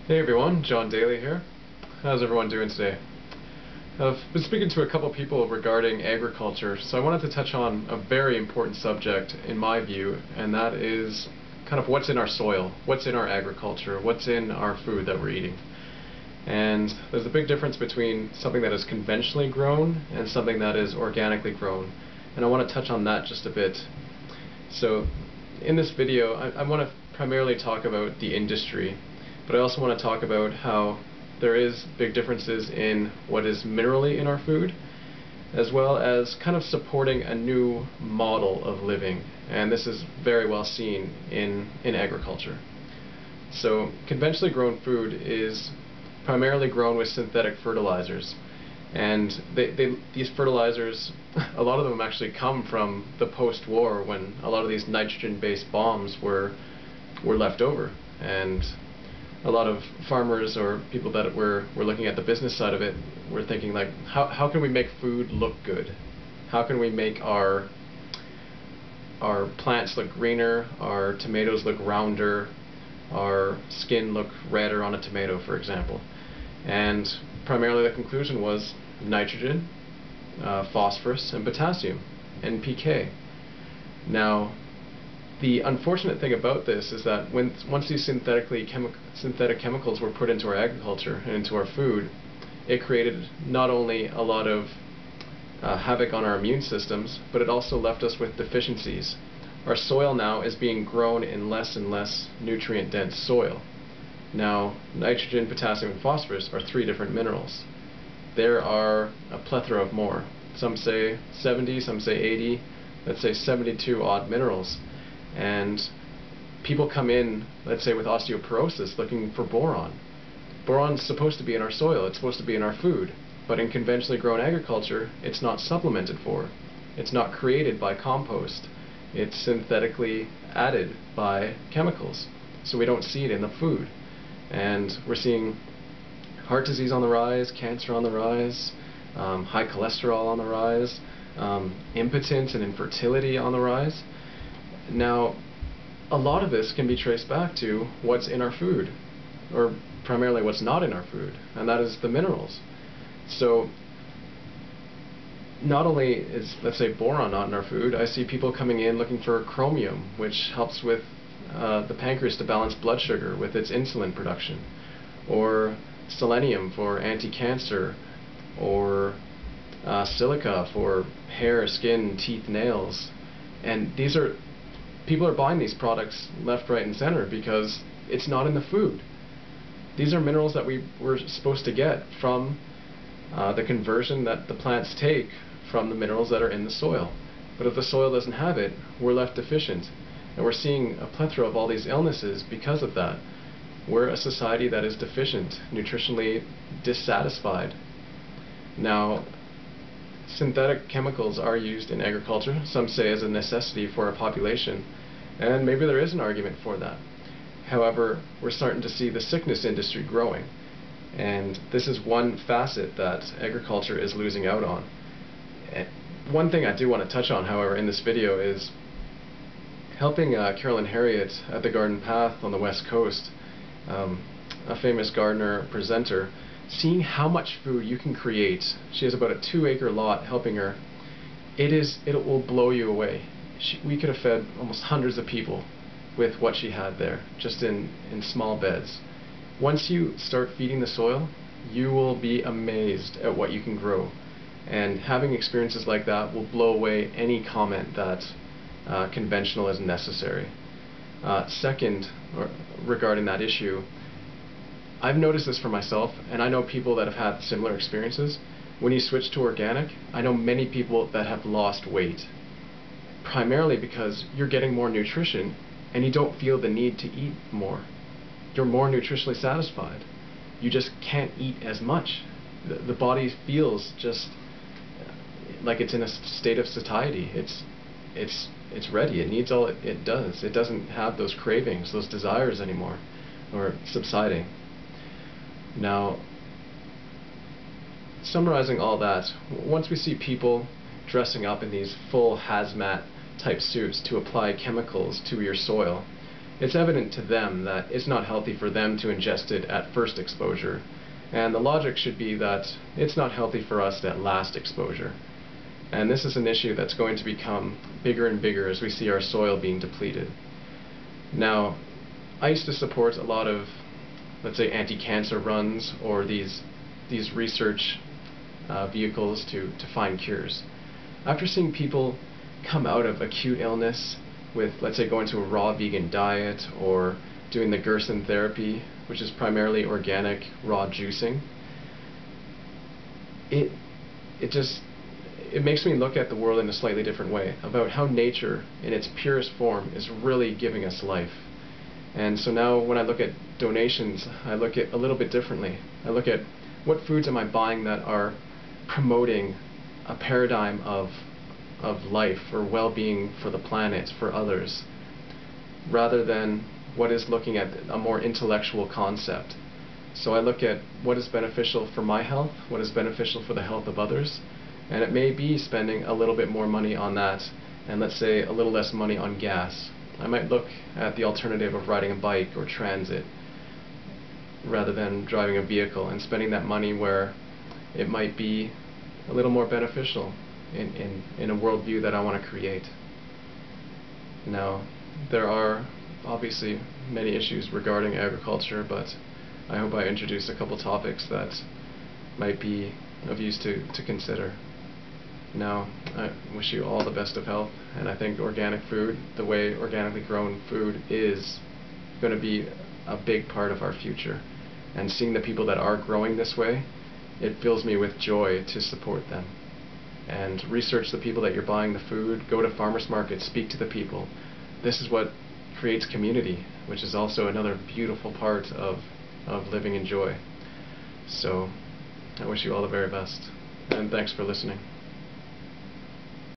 Hey everyone, John Daly here. How's everyone doing today? I've been speaking to a couple people regarding agriculture, so I wanted to touch on a very important subject in my view, and that is kind of what's in our soil, what's in our agriculture, what's in our food that we're eating. And there's a big difference between something that is conventionally grown and something that is organically grown, and I want to touch on that just a bit. So in this video I want to primarily talk about the industry, but I also want to talk about how there is big differences in what is minerally in our food, as well as kind of supporting a new model of living, and this is very well seen in agriculture. So conventionally grown food is primarily grown with synthetic fertilizers, and these fertilizers, a lot of them actually come from the post-war, when a lot of these nitrogen-based bombs were left over, and a lot of farmers or people that were looking at the business side of it were thinking, like, how can we make food look good? How can we make our plants look greener, our tomatoes look rounder, our skin look redder on a tomato, for example? And primarily the conclusion was nitrogen, phosphorus, and potassium, NPK. Now, the unfortunate thing about this is that once these synthetic chemicals were put into our agriculture and into our food, it created not only a lot of havoc on our immune systems, but it also left us with deficiencies. Our soil now is being grown in less and less nutrient-dense soil. Now, nitrogen, potassium, and phosphorus are 3 different minerals. There are a plethora of more. Some say 70, some say 80, let's say 72 odd minerals. And people come in, let's say with osteoporosis, looking for boron. Boron's supposed to be in our soil, it's supposed to be in our food, but in conventionally grown agriculture, it's not supplemented for. It's not created by compost. It's synthetically added by chemicals, so we don't see it in the food. And we're seeing heart disease on the rise, cancer on the rise, high cholesterol on the rise, impotence and infertility on the rise. Now, a lot of this can be traced back to what's in our food, or primarily what's not in our food, and that is the minerals. So not only is, let's say, boron not in our food, I see people coming in looking for chromium, which helps with the pancreas to balance blood sugar with its insulin production, or selenium for anti-cancer, or silica for hair, skin, teeth, nails. And people are buying these products left, right, and center because it's not in the food. These are minerals that we were supposed to get from the conversion that the plants take from the minerals that are in the soil. But if the soil doesn't have it, we're left deficient. And we're seeing a plethora of all these illnesses because of that. We're a society that is deficient, nutritionally dissatisfied. Now, synthetic chemicals are used in agriculture, some say as a necessity for our population, and maybe there is an argument for that. However, we're starting to see the sickness industry growing, and this is one facet that agriculture is losing out on. One thing I do want to touch on, however, in this video is helping Carolyn Harriott at the Garden Path on the West Coast, a famous gardener presenter, seeing how much food you can create. She has about a 2-acre lot helping her. It will blow you away. We could have fed almost hundreds of people with what she had there, just in small beds. Once you start feeding the soil, you will be amazed at what you can grow. And having experiences like that will blow away any comment that conventional is necessary. Second, regarding that issue, I've noticed this for myself, and I know people that have had similar experiences. When you switch to organic, I know many people that have lost weight, primarily because you're getting more nutrition and you don't feel the need to eat more. You're more nutritionally satisfied. You just can't eat as much. The body feels just like it's in a state of satiety. It's ready. It needs all it does. It doesn't have those cravings, those desires anymore, or subsiding. Now, summarizing all that, once we see people dressing up in these full hazmat type suits to apply chemicals to your soil, it's evident to them that it's not healthy for them to ingest it at first exposure. And the logic should be that it's not healthy for us at last exposure. And this is an issue that's going to become bigger and bigger as we see our soil being depleted. Now, I used to support a lot of, let's say, anti-cancer runs or these research vehicles to find cures. After seeing people come out of acute illness with, let's say, going to a raw vegan diet or doing the Gerson therapy, which is primarily organic raw juicing, it makes me look at the world in a slightly different way, about how nature in its purest form is really giving us life. And so now when I look at donations, I look at a little bit differently. I look at what foods am I buying that are promoting a paradigm of life or well-being for the planet, for others, rather than what is looking at a more intellectual concept. So I look at what is beneficial for my health, what is beneficial for the health of others, and it may be spending a little bit more money on that, and let's say a little less money on gas. I might look at the alternative of riding a bike or transit rather than driving a vehicle, and spending that money where it might be a little more beneficial in a worldview that I want to create. Now, there are obviously many issues regarding agriculture, but I hope I introduced a couple topics that might be of use to consider. Now, I wish you all the best of health, and I think organic food, the way organically grown food is going to be a big part of our future. And seeing the people that are growing this way, it fills me with joy to support them. And research the people that you're buying the food, go to farmers markets, speak to the people. This is what creates community, which is also another beautiful part of living in joy. So, I wish you all the very best, and thanks for listening.